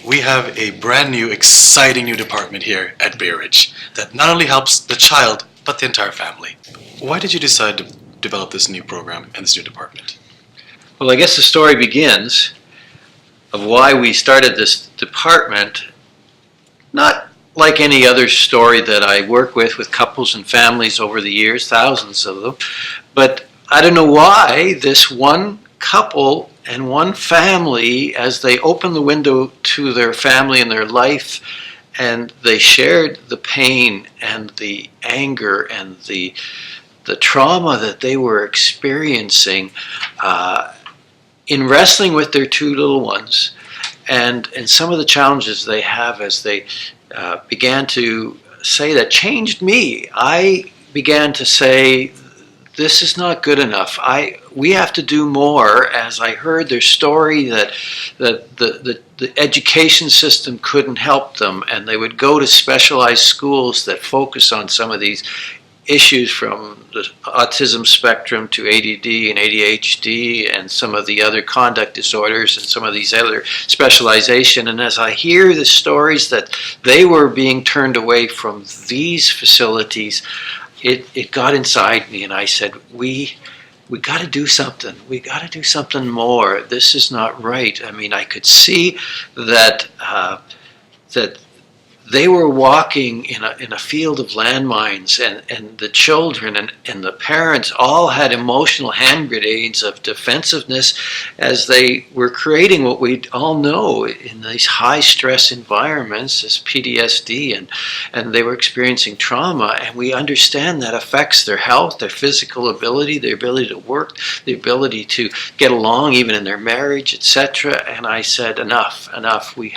we have a brand new, exciting new department here at Bay Ridge that not only helps the child, but the entire family. Why did you decide to develop this new program and this new department? Well, I guess the story begins of why we started this department, not like any other story that I work with couples and families over the years, thousands of them, but I don't know why this one couple and one family, as they opened the window to their family and their life, and they shared the pain and the anger and the trauma that they were experiencing in wrestling with their two little ones, and some of the challenges they have as they began to say that changed me. I began to say, this is not good enough. We have to do more. As I heard their story that the education system couldn't help them, and they would go to specialized schools that focus on some of these issues from the autism spectrum to ADD and ADHD and some of the other conduct disorders and some of these other specialization. And as I hear the stories that they were being turned away from these facilities, it got inside me, and I said, we got to do something. We got to do something more. This is not right. I mean, I could see that that they were walking in a field of landmines, and the children and the parents all had emotional hand grenades of defensiveness as they were creating what we all know in these high stress environments, this PTSD, and they were experiencing trauma, and we understand that affects their health, their physical ability, their ability to work, the ability to get along even in their marriage, etc. And I said, enough, we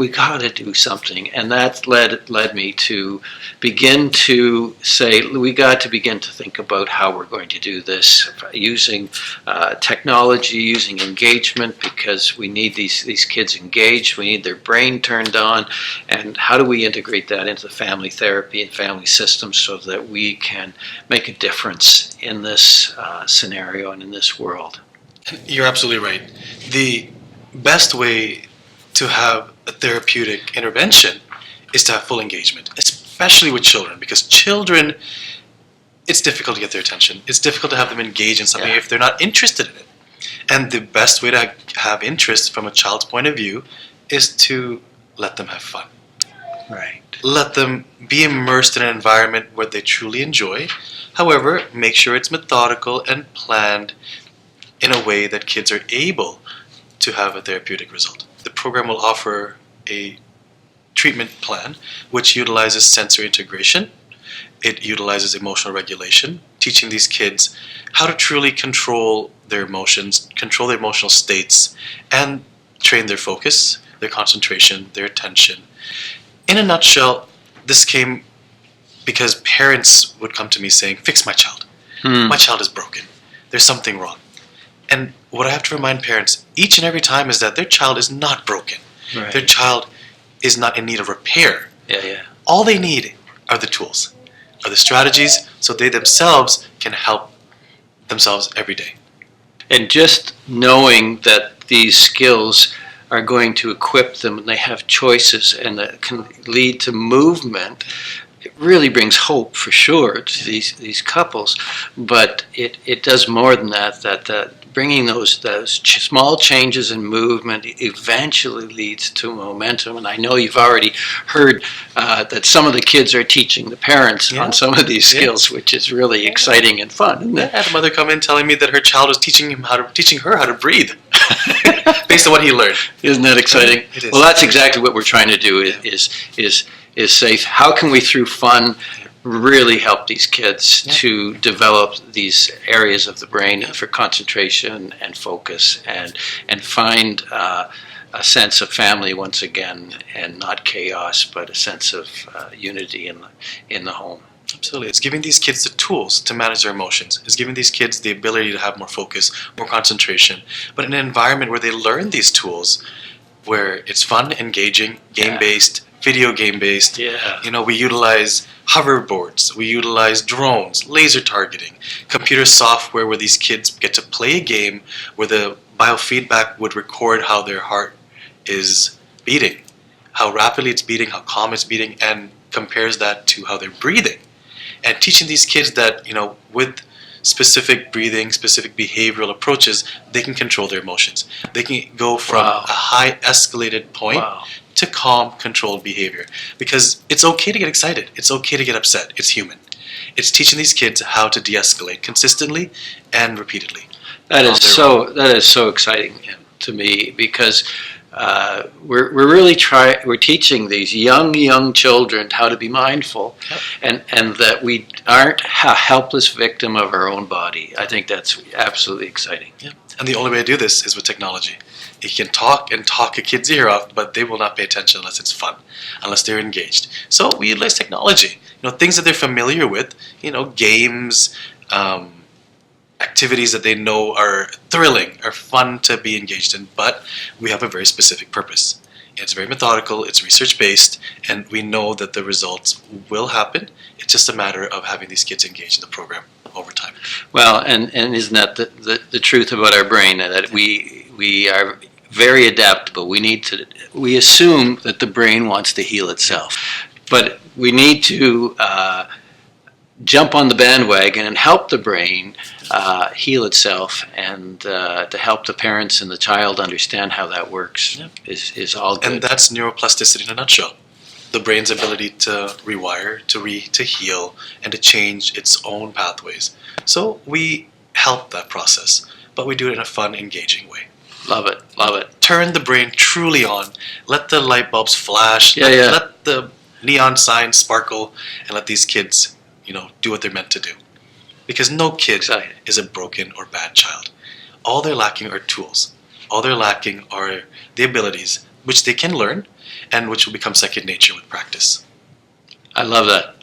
got to do something. And that led me to begin to say, we got to begin to think about how we're going to do this using technology, using engagement, because we need these kids engaged, we need their brain turned on, and how do we integrate that into family therapy and family systems so that we can make a difference in this scenario and in this world. You're absolutely right. The best way to have a therapeutic intervention is to have full engagement, especially with children, because children, it's difficult to get their attention. It's difficult to have them engage in something if they're not interested in it. And the best way to have interest from a child's point of view is to let them have fun. Right. Let them be immersed in an environment where they truly enjoy. However, make sure it's methodical and planned in a way that kids are able to have a therapeutic result. The program will offer a treatment plan which utilizes sensory integration. It utilizes emotional regulation, teaching these kids how to truly control their emotions, control their emotional states, and train their focus, their concentration, their attention. In a nutshell, this came because parents would come to me saying, fix my child. My child is broken. There's something wrong. And what I have to remind parents each and every time is that their child is not broken. Right. Their child is not in need of repair. Yeah. All they need are the tools, are the strategies, so they themselves can help themselves every day. And just knowing that these skills are going to equip them and they have choices and that can lead to movement, it really brings hope for sure to these couples. But it does more than that bringing those small changes in movement eventually leads to momentum. And I know you've already heard that some of the kids are teaching the parents on some of these skills, which is really exciting and fun, isn't it? I had a mother come in telling me that her child was teaching her how to breathe based on what he learned. Isn't that exciting? It is. Well, that's exactly what we're trying to do is say, how can we through fun really help these kids to develop these areas of the brain for concentration and focus and find a sense of family once again, and not chaos, but a sense of unity in the home. Absolutely. It's giving these kids the tools to manage their emotions. It's giving these kids the ability to have more focus, more concentration, but in an environment where they learn these tools, where it's fun, engaging, game-based, video game-based. We utilize hoverboards, we utilize drones, laser targeting, computer software where these kids get to play a game where the biofeedback would record how their heart is beating, how rapidly it's beating, how calm it's beating, and compares that to how they're breathing. And teaching these kids that, with specific breathing, specific behavioral approaches, they can control their emotions. They can go from Wow. a high escalated point Wow. to calm, controlled behavior. Because it's okay to get excited. It's okay to get upset. It's human. It's teaching these kids how to de-escalate consistently and repeatedly. That on is their so exciting to me, because we're really we're teaching these young children how to be mindful, and that we aren't a helpless victim of our own body. I think that's absolutely exciting. Yeah. And the only way to do this is with technology. You can talk and talk a kid's ear off, but they will not pay attention unless it's fun, unless they're engaged. So we utilize technology, things that they're familiar with, games, activities that they know are thrilling, are fun to be engaged in, but we have a very specific purpose. It's very methodical, it's research-based, and we know that the results will happen. It's just a matter of having these kids engaged in the program over time. Well, and isn't that the truth about our brain, that we are very adaptable. We assume that the brain wants to heal itself, but we need to jump on the bandwagon and help the brain heal itself, and to help the parents and the child understand how that works. Yeah. is all good. And that's neuroplasticity in a nutshell. The brain's ability to rewire, to heal, and to change its own pathways. So we help that process, but we do it in a fun, engaging way. Love it. Turn the brain truly on. Let the light bulbs flash. Yeah. Let the neon signs sparkle, and let these kids, do what they're meant to do. Because no kid Exciting. is a broken or bad child. All they're lacking are tools. All they're lacking are the abilities, which they can learn, and which will become second nature with practice. I love that.